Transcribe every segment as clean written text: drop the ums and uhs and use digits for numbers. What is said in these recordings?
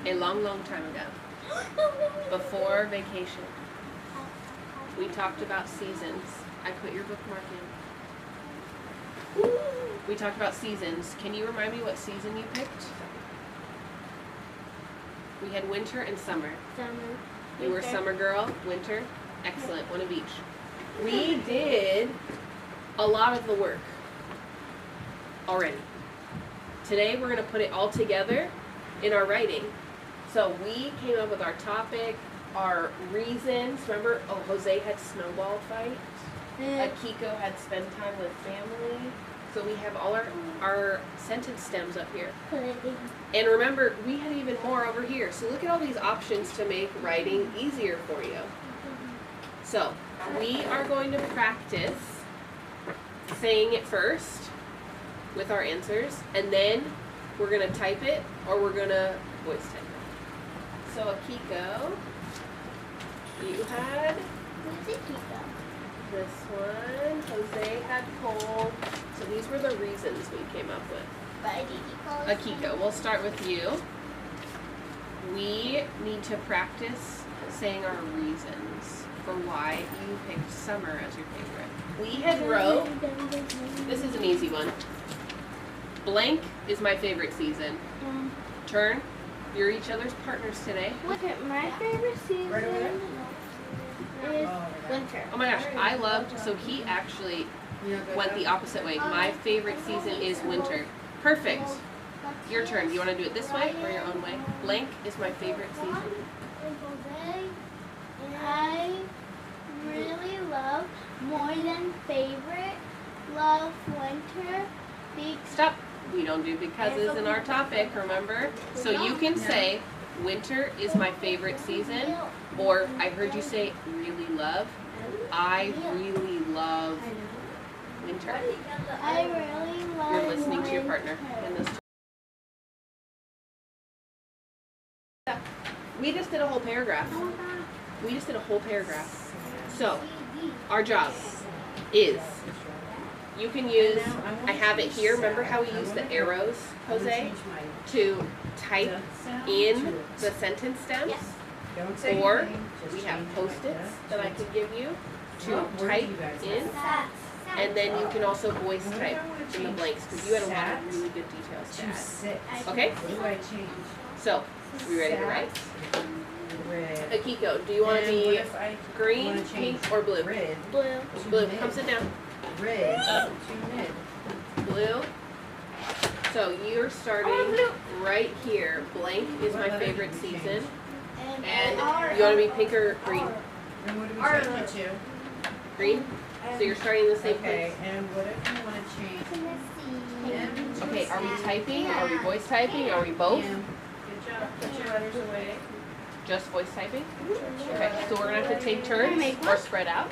a long, long time ago, before vacation, we talked about seasons. I put your bookmark in. We talked about seasons. Can you remind me what season you picked? We had winter and summer. Summer. You were summer girl, winter. Excellent, one of each. We did a lot of the work already. Today we're going to put it all together in our writing. So we came up with our topic, our reasons. Remember, Jose had snowball fight. Akiko had spend time with family. So we have all our sentence stems up here. And remember, we had even more over here. So look at all these options to make writing easier for you. So we are going to practice saying it first with our answers, and then we're going to type it or we're going to voice type it. So Akiko, you had this one. Jose had cold. So these were the reasons we came up with. Akiko, we'll start with you. We need to practice saying our reasons for why you picked summer as your favorite. We had wrote, this is an easy one. Blank is my favorite season. Turn, you're each other's partners today. Okay, my favorite season is winter. Oh my gosh, I loved, so he actually went the opposite way. My favorite season is winter. Perfect. Your turn. Do you want to do it this way or your own way? Blank is my favorite season. I really love, more than favorite, love winter. Stop. We don't do becauses in our topic, remember? So you can say, winter is my favorite season, or I heard you say really love. I really love winter. I really love You're listening to your partner in this. We just did a whole paragraph. We just did a whole paragraph. So, our job is, you can use, I have it here, remember how we use the arrows, Jose, to type in the sentence stems? Or we have Post-its that I can give you to type in, and then you can also voice type in the blanks, because you had a lot of really good details to add. Okay? So, we ready to write? Akiko, do you want to be green, pink, or blue? Red. Blue. Blue. Come sit down. Red. Blue. So you're starting right here. Blank is my favorite season. And you want to be pink or green? And what do we change it to? Green? So you're starting the same Okay, place. and what if you want to change M? Okay, are we typing? Are we voice typing? Are we both? M. Good job. Put your letters away. Just voice typing? Okay, so we're going to have to take turns or spread out.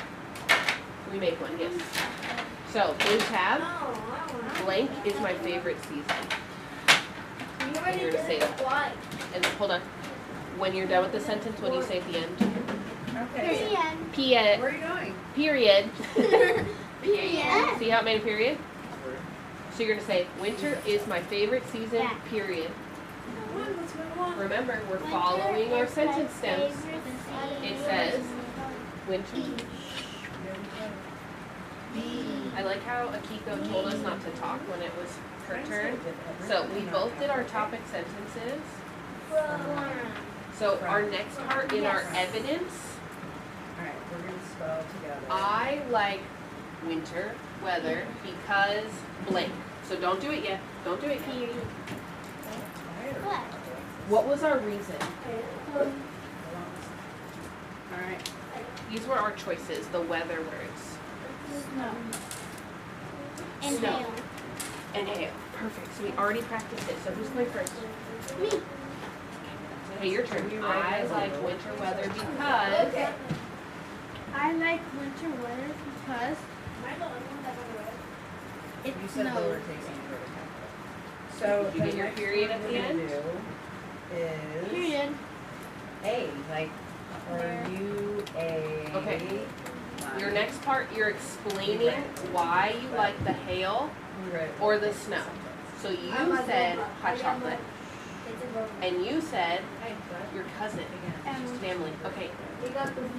We make one, yes. So, blue tab. Blank is my favorite season. And you're going to say that. And hold on. When you're done with the sentence, what do you say at the end? Okay. Period. Where are you going? Period. Period. See how it made a period? So you're going to say, winter is my favorite season, period. Come on, let's move on. Remember, we're following our sentence stems. It says, winter. I like how Akiko told us not to talk when it was her turn. So we both did our topic sentences. So our next part in our evidence, Alright, we're going to spell together. I like winter weather because blank. So don't do it yet. Don't do it, Katie. What was our reason? Alright. These were our choices, the weather words. Snow. And hail. And hail. Perfect. So we already practiced it. So who's going first? Me. Okay, your turn. I like winter weather because. I like winter weather because You it said snows. lowercase and So Did you get your next period one at the we're gonna end? do is Period. A, like, are you a? Okay. Your next part, you're explaining why you like the hail or the snow. So you said hot chocolate. And you said your cousin. Just family. Okay.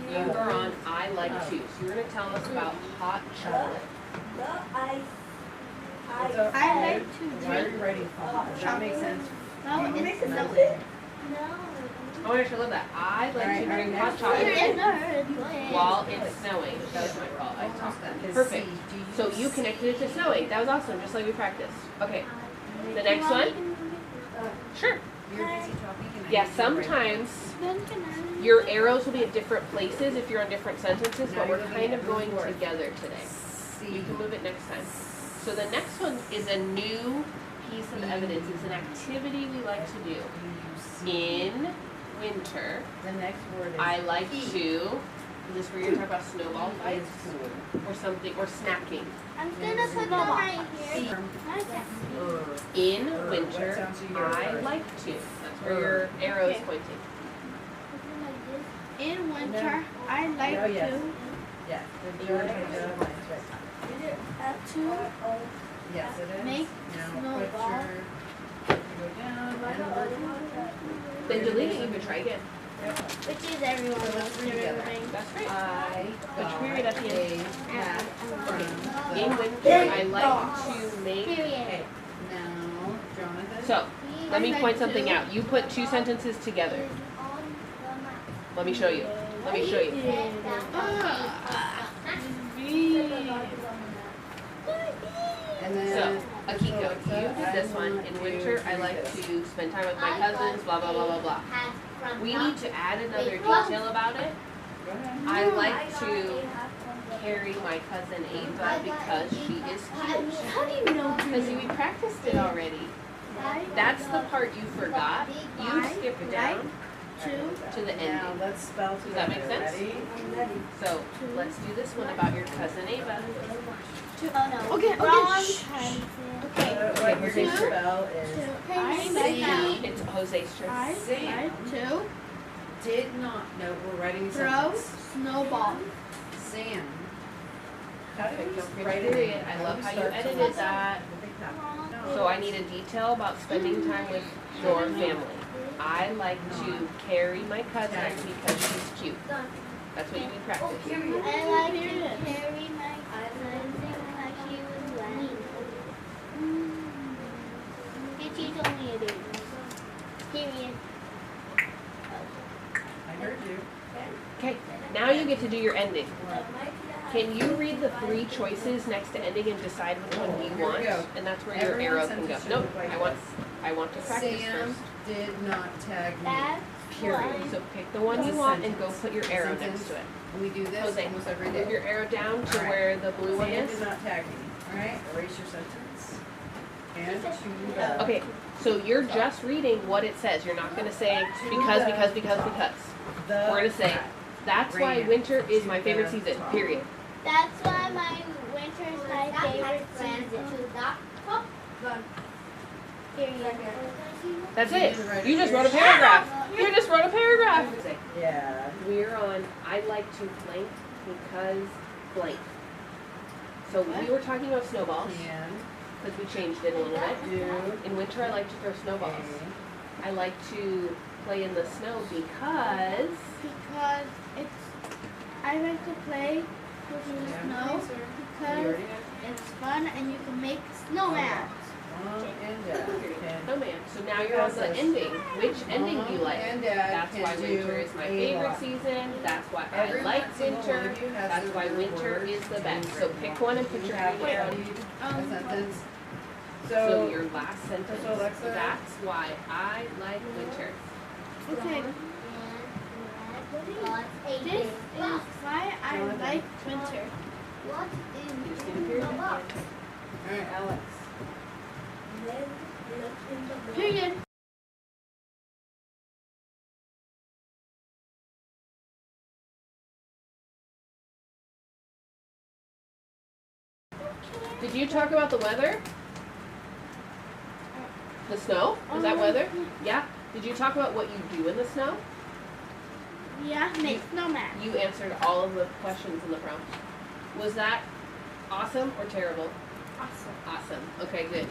You are on I like to. So you're going to tell us about hot chocolate. I like to Why are drink you writing hot? Does that make sense? no, it's No. Oh my gosh, I love that. I like Alright, to drink alright, hot next. chocolate while it's snowing. That was my fault. I talked that. Perfect. So you connected it to snowing. That was awesome, just like we practiced. Okay. The next one? Sure. You're busy talking and I Yeah, need you to write. sometimes your arrows will be at different places if you're on different sentences, Now but we're you're looking kind at of going word. together today. C. You can move it next time. So the next one is a new piece of evidence. It's an activity we like to do. In winter, The next word is I like P. to, is this where you're talking about snowball fights or something, or snacking? I'm gonna put them right here. In What winter, sounds do you hear I first? like to. That's where your arrow is Okay. pointing. In winter, I like Oh, yes. to Yeah. The George and the other lines, right. Yes, it is. Make Now snowball. put your, go down and Then delete it, you can try again. which is everyone So let's else read together. doing. That's right. I Which period at the end? a hat from In the- winter, I like to make. Period. Okay, now, Jonathan. So, let me I point like something to- out. You put two sentences together. Let me show you. Let me show you. And then. So, Akiko, so it you says, did this I one. want In to winter, I do like this. to spend time with my cousins, blah, blah, blah, blah, blah. We need to add another detail about it. Go ahead. I like to carry my cousin Ava because she is cute. How do you know? Because we practiced it already. That's the part you forgot. You skipped down to the Now, ending. let's spell Does that make together. sense? Ready? So, let's do this one about your cousin Ava. Okay, What Okay, you're Jose's gonna turn. spell is It's Jose's turn. Sam to did not, no, we're writing a throw sentence. snowball. Sam. How do Okay, we don't forget write the it? period. I love how you edited that. So I need a detail about spending time with your family. I like to carry my cousin because she's cute. That's what you practice. I like to carry my cousin because she was running. She told me to do. Period. I heard you. Okay, now you get to do your ending. Can you read the three choices next to ending and decide which one you Here we want? go. And that's where your Every arrow can sentence go. should Nope, look like I want to practice Sam first. did not tag me. That's Period. So pick the one you want and go put your arrow next to it. We do this Jose, almost every move day. your arrow down to Alright. where the blue one Sam is. did not tag me. Alright, erase your sentence. And to the. Okay, so you're just reading what it says. You're not gonna say because. The. We're gonna say, that's why winter is my favorite season, period. That's why my winter is my favorite season. Period. That's You it. didn't write You it just wrote a here. paragraph. You just wrote a paragraph. Yeah. We're on, I like to blank because blank. So we were talking about snowballs, Can because we changed it a little bit. do. In winter, I like to throw snowballs. I like to play in the snow because Because I like to play with the snow because it's fun and you can make snowman. Mom and Dad can. snowman. So now you're on the ending. Which ending do you Mom like? and Dad That's can why do winter is my a favorite lot. season. That's why I Every like single one winter. of you has That's the why word winter is the best. So pick one and put You your have green arrow. studied a sentence. So So, your last sentence. so Alexa- That's why I like winter. Okay. This is why I like winter. You just need a period at the end. alright, Alex. Period. Did you talk about the weather? The snow? Is that weather? Yeah. Did you talk about what you do in the snow? Yeah, make snowman. You answered all of the questions in the prompt. Was that awesome or terrible? Awesome. Awesome. Okay, good.